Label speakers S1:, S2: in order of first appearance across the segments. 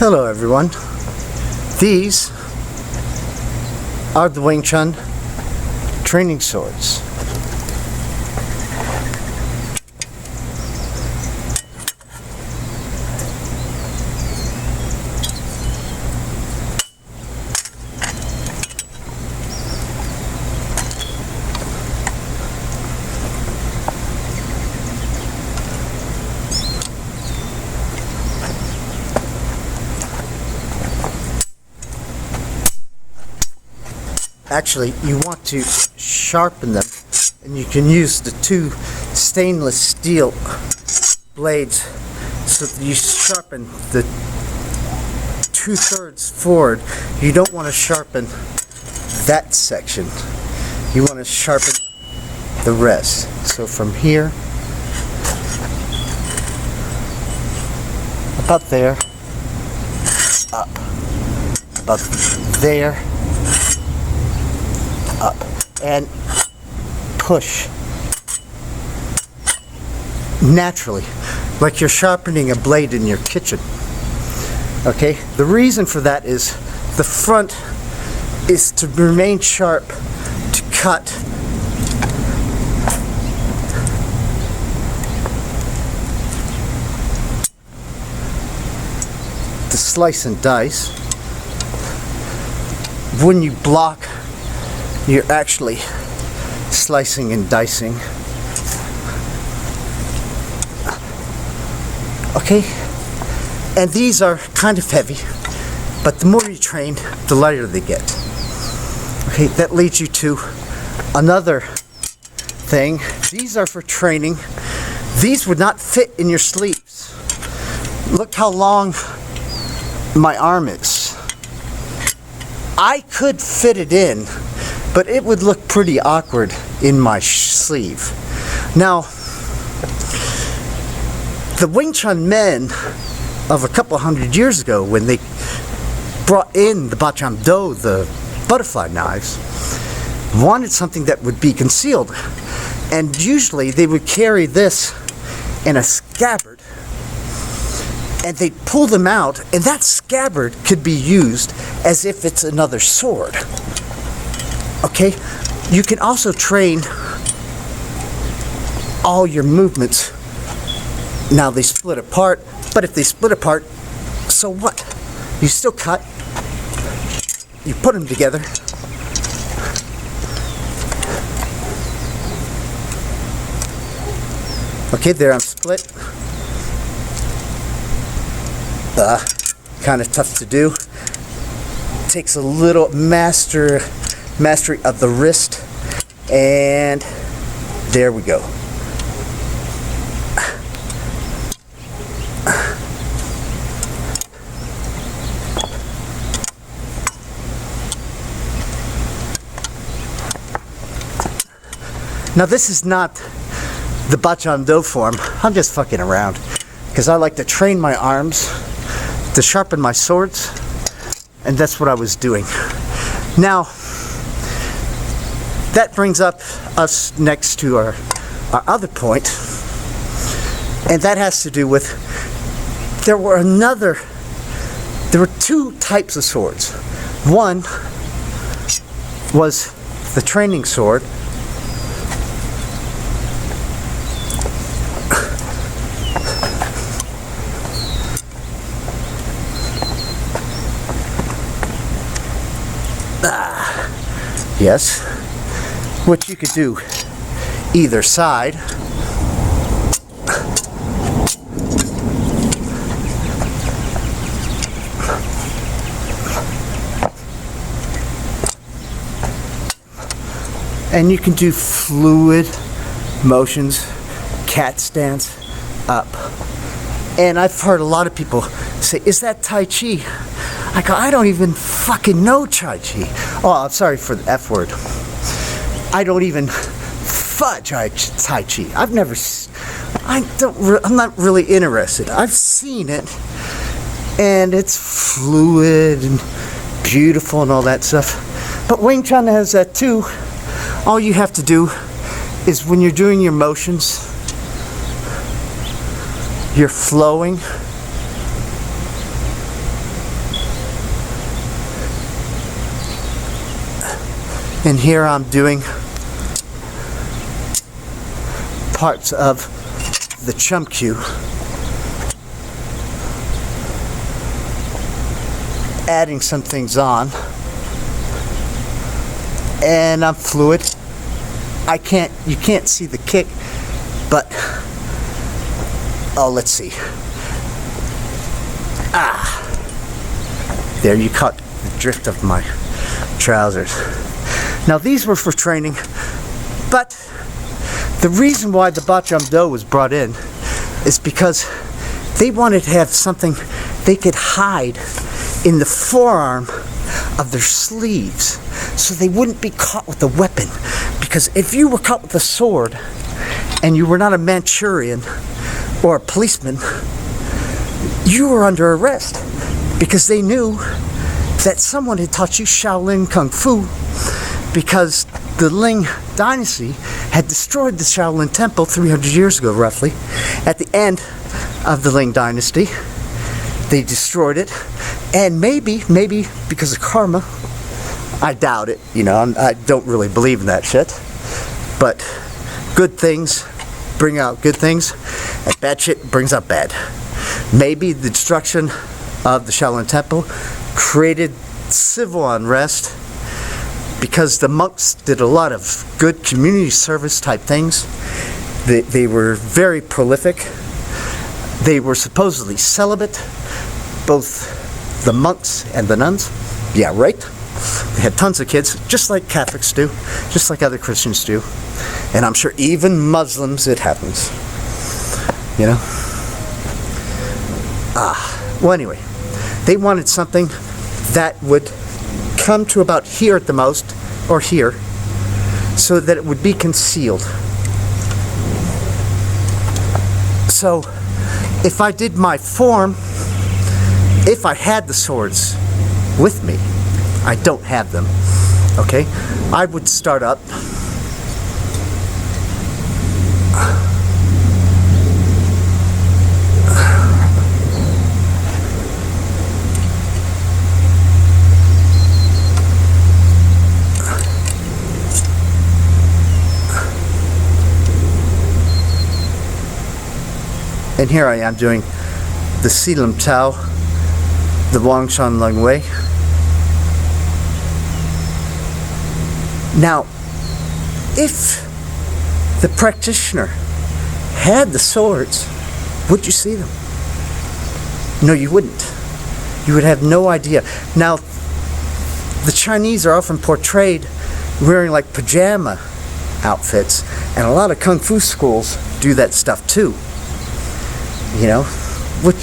S1: Hello everyone. These are the Wing Chun training swords. Actually, you want to sharpen them, and you can use the two stainless steel blades so that you sharpen the 2/3 forward. You don't want to sharpen that section. You want to sharpen the rest. So from here, about there, up, about there, up, and push naturally, like you're sharpening a blade in your kitchen. Okay, the reason for that is the front is to remain sharp, to cut to slice and dice. When you block, you're actually slicing and dicing. Okay, and these are kind of heavy, but the more you train, the lighter they get. Okay, that leads you to another thing. These are for training. These would not fit in your sleeves. Look how long my arm is. I could fit it in, but it would look pretty awkward in my sleeve. Now, the Wing Chun men of a couple hundred years ago, when they brought in the Baat Jaam, the butterfly knives, wanted something that would be concealed. And usually they would carry this in a scabbard, and they'd pull them out, and that scabbard could be used as if it's another sword. Okay, you can also train all your movements. Now they split apart, but if they split apart, so what? You still cut, you put them together. Okay, there I'm split. Kind of tough to do. Takes a little mastery of the wrist, and there we go. Now this is not the Baat Jaam form. I'm just fucking around because I like to train my arms to sharpen my swords, and that's what I was doing. Now that brings up us next to our other point, and that has to do with there were two types of swords. One was the training sword, yes, which you could do either side. And you can do fluid motions, cat stance, up. And I've heard a lot of people say, is that Tai Chi? I go, I don't even fucking know Tai Chi. Oh, I'm sorry for the F word. I don't even fudge Tai Chi. I'm not really interested. I've seen it, and it's fluid and beautiful and all that stuff. But Wing Chun has that too. All you have to do is when you're doing your motions, you're flowing, And here I'm doing parts of the Chun cue, adding some things on, and I'm fluid. You can't see the kick, but oh, let's see. There, you caught the drift of my trousers. Now these were for training, but the reason why the Baat Jaam dough was brought in is because they wanted to have something they could hide in the forearm of their sleeves so they wouldn't be caught with a weapon. Because if you were caught with a sword and you were not a Manchurian or a policeman, you were under arrest, because they knew that someone had taught you Shaolin Kung Fu, because the Ling dynasty had destroyed the Shaolin temple 300 years ago, roughly. At the end of the Ling dynasty, they destroyed it, and maybe because of karma, I doubt it, I don't really believe in that shit, but good things bring out good things, and bad shit brings out bad. Maybe the destruction of the Shaolin temple created civil unrest because the monks did a lot of good community service type things. They were very prolific. They were supposedly celibate, both the monks and the nuns. Yeah, right? They had tons of kids, just like Catholics do, just like other Christians do. And I'm sure even Muslims, it happens. Well, anyway, they wanted something that would come to about here at the most, or here, so that it would be concealed. So, if I did my form, if I had the swords with me, I don't have them, okay? I would start up. And here I am doing the Silam Tao, the Wang Shan Lung Wei. Now, if the practitioner had the swords, would you see them? No, you wouldn't. You would have no idea. Now, the Chinese are often portrayed wearing like pajama outfits, and a lot of kung fu schools do that stuff too. Which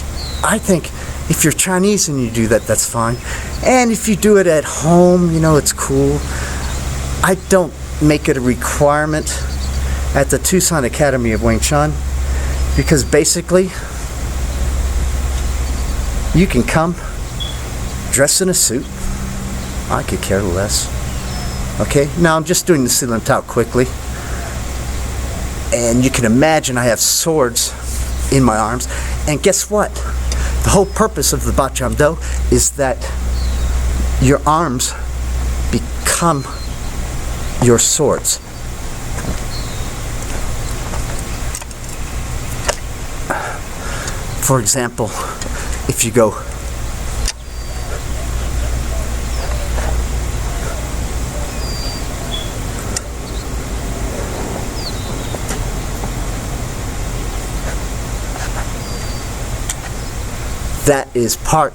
S1: I think if you're Chinese and you do that, that's fine. And if you do it at home, it's cool. I don't make it a requirement at the Tucson Academy of Wing Chun, because basically you can come dressed in a suit. I could care less. Okay, now I'm just doing the Silam Tao quickly, and you can imagine I have swords in my arms. And guess what? The whole purpose of the Baat Jaam Do is that your arms become your swords. For example, if you go that is part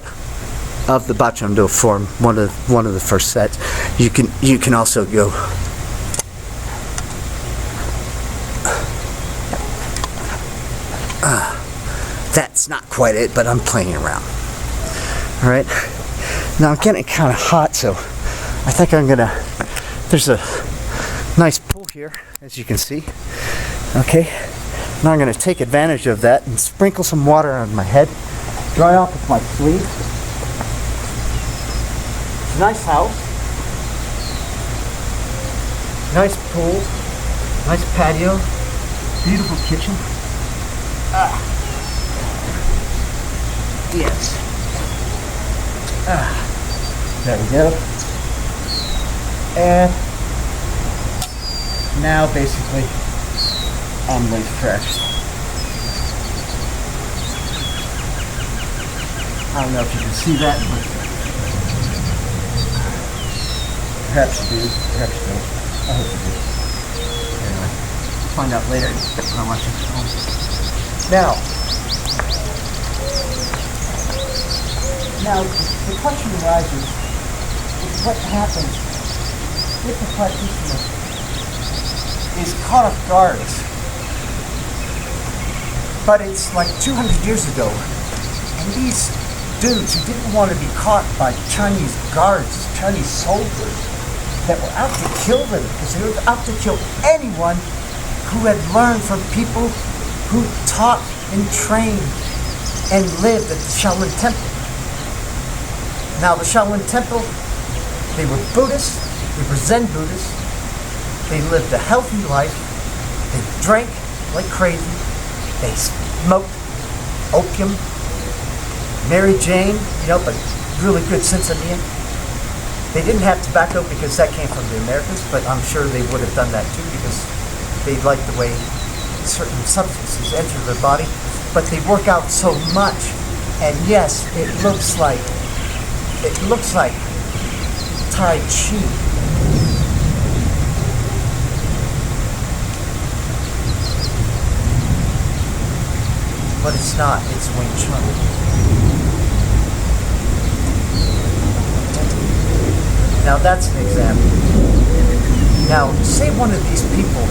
S1: of the Baat Jaam Do form, one of the first sets. You can also go that's not quite it, but I'm playing around. Alright, now I'm getting kind of hot, so I think there's a nice pool here, as you can see. Okay, now I'm going to take advantage of that and sprinkle some water on my head, dry off with my sleeve. Nice house, nice pool, nice patio, beautiful kitchen. Yes. There we go. And Now basically I'm laid fresh. I don't know if you can see that, but perhaps you do, perhaps you don't. I hope you do. Anyway, we'll find out later when I watch it at home. Now the question arises, is what happens if the practitioner is caught off guard? But it's like 200 years ago, and these dudes who didn't want to be caught by Chinese guards, Chinese soldiers, that were out to kill them, because they were out to kill anyone who had learned from people who taught and trained and lived at the Shaolin Temple. Now the Shaolin Temple, they were Buddhists, they were Zen Buddhists, they lived a healthy life, they drank like crazy, they smoked opium, Mary Jane, but really good sense of being. They didn't have tobacco because that came from the Americans, but I'm sure they would have done that too because they liked the way certain substances enter their body. But they work out so much, and yes, it looks like Tai Chi. But it's not, it's Wing Chun. Now that's an example. Now, say one of these people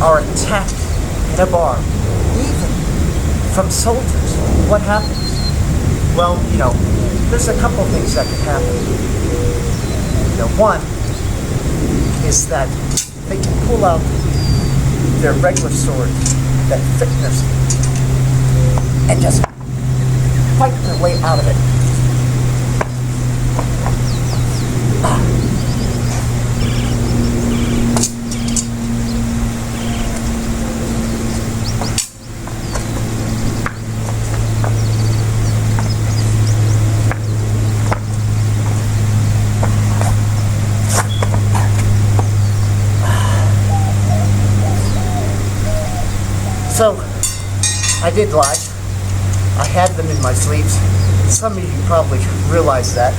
S1: are attacked in a bar, even from soldiers. What happens? Well, there's a couple of things that can happen. One is that they can pull out their regular sword, that fitness, and just fight their way out of it. So, I did lie. I had them in my sleeves. Some of you probably realize that.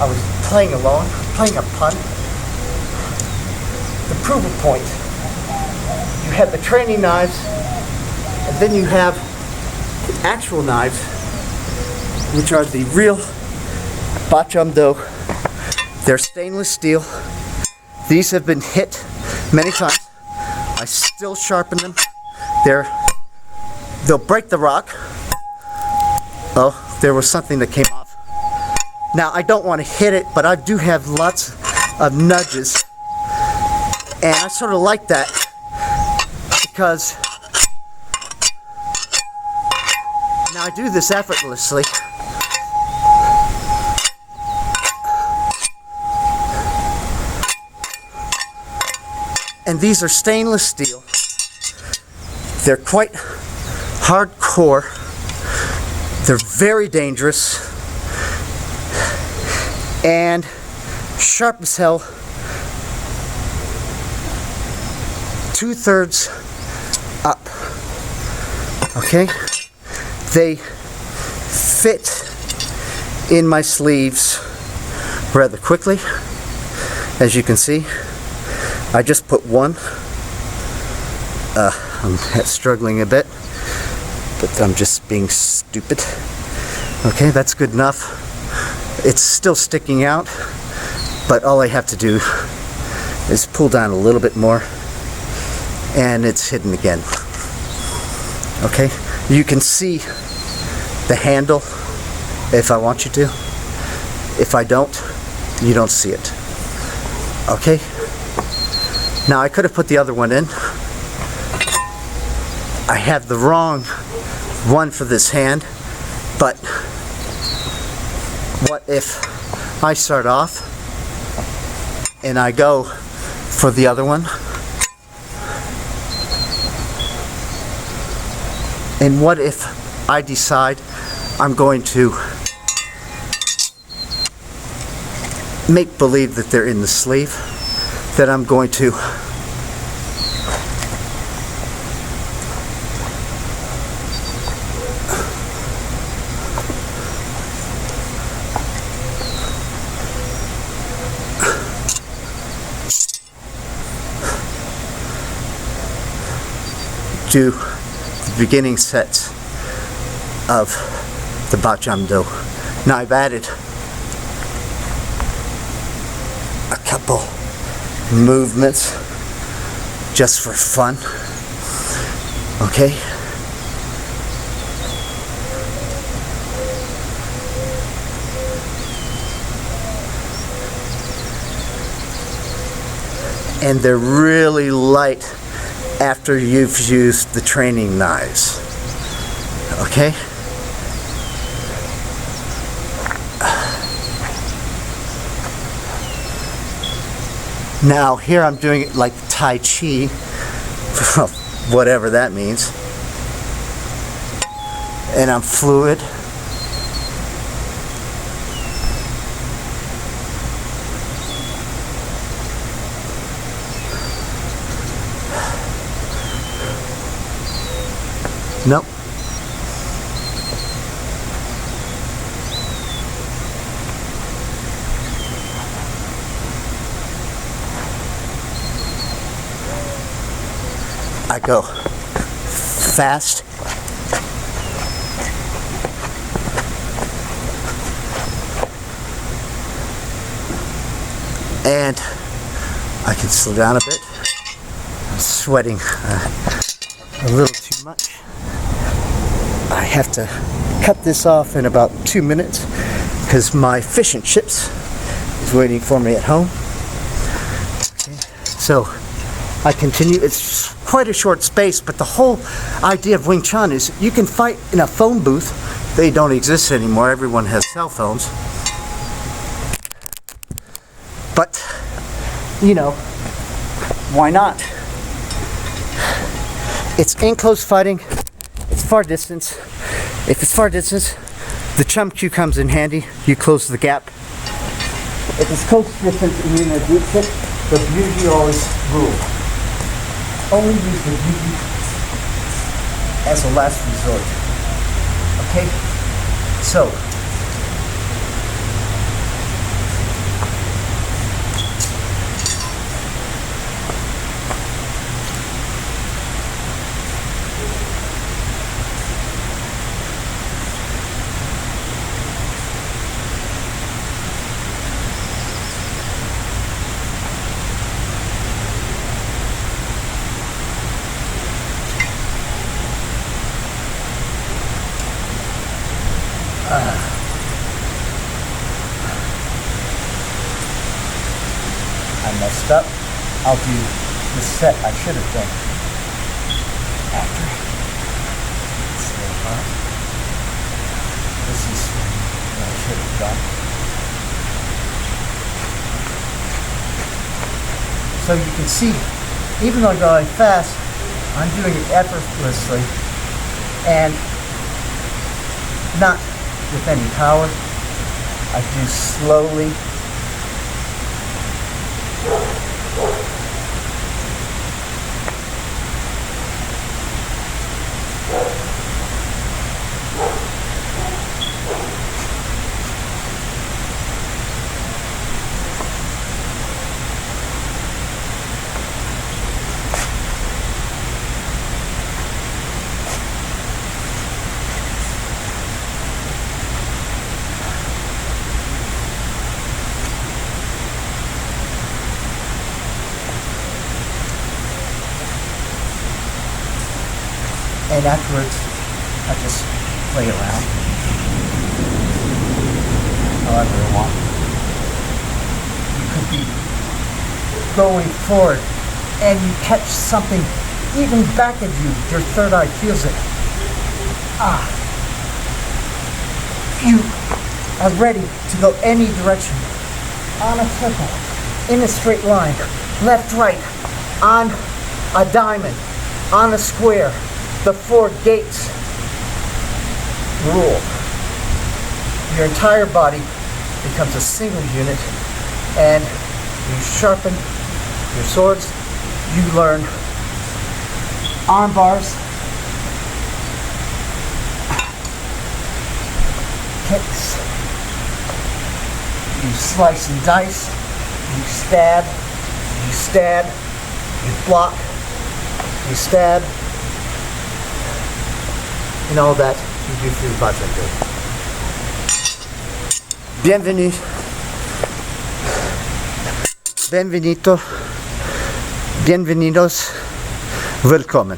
S1: I was playing along, playing a pun. The proof point. You have the training knives, and then you have the actual knives, which are the real Baat Jaam. They're stainless steel. These have been hit many times. I still sharpen them. They'll break the rock. Oh, there was something that came off. Now, I don't want to hit it, but I do have lots of nudges. And I sort of like that because now I do this effortlessly. And these are stainless steel. They're quite hardcore. They're very dangerous and sharp as hell. 2/3 up. Okay? They fit in my sleeves rather quickly. As you can see, I just put one. I'm struggling a bit, but I'm just being stupid. Okay, that's good enough. It's still sticking out, but all I have to do is pull down a little bit more, and it's hidden again. Okay, you can see the handle if I want you to. If I don't, you don't see it. Okay? Now I could have put the other one in. I have the wrong one for this hand, but what if I start off and I go for the other one? And what if I decide I'm going to make believe that they're in the sleeve? that I'm going to do the beginning sets of the Baat Jaam Do. Now I've added a couple movements just for fun. Okay? And they're really light after you've used the training knives. Okay? Now here I'm doing it like Tai Chi, whatever that means. And I'm fluid. Nope. I go fast. And I can slow down a bit. I'm sweating a little too much. I have to cut this off in about 2 minutes because my fish and chips is waiting for me at home. Okay. So I continue. It's quite a short space, but the whole idea of Wing Chun is you can fight in a phone booth. They don't exist anymore. Everyone has cell phones. But, you know, why not? It's in close fighting. It's far distance. If it's far distance, the chum cue comes in handy. You close the gap. If it's close distance and you're in a group fit, the beauty always rule. Only use the beauty as a last resort. Okay? So, I messed up. I'll do the set I should have done after. This is what I should have done. So you can see, even though I'm going fast, I'm doing it effortlessly and not with any power. I do slowly. And afterwards, I just play around however I want. You could be going forward and you catch something even back at you. Your third eye feels it. You are ready to go any direction. On a circle, in a straight line, left, right, on a diamond, on a square. The 4 gates rule. Your entire body becomes a single unit and you sharpen your swords. You learn arm bars, kicks, you slice and dice, you stab, you block, you stab, and all that you do through the Baat Jaam. Bienvenue, benvenuto, bienvenidos, welcome.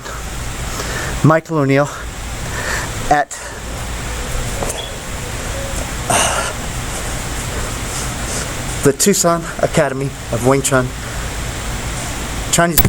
S1: Michael O'Neill at the Tucson Academy of Wing Chun, Chinese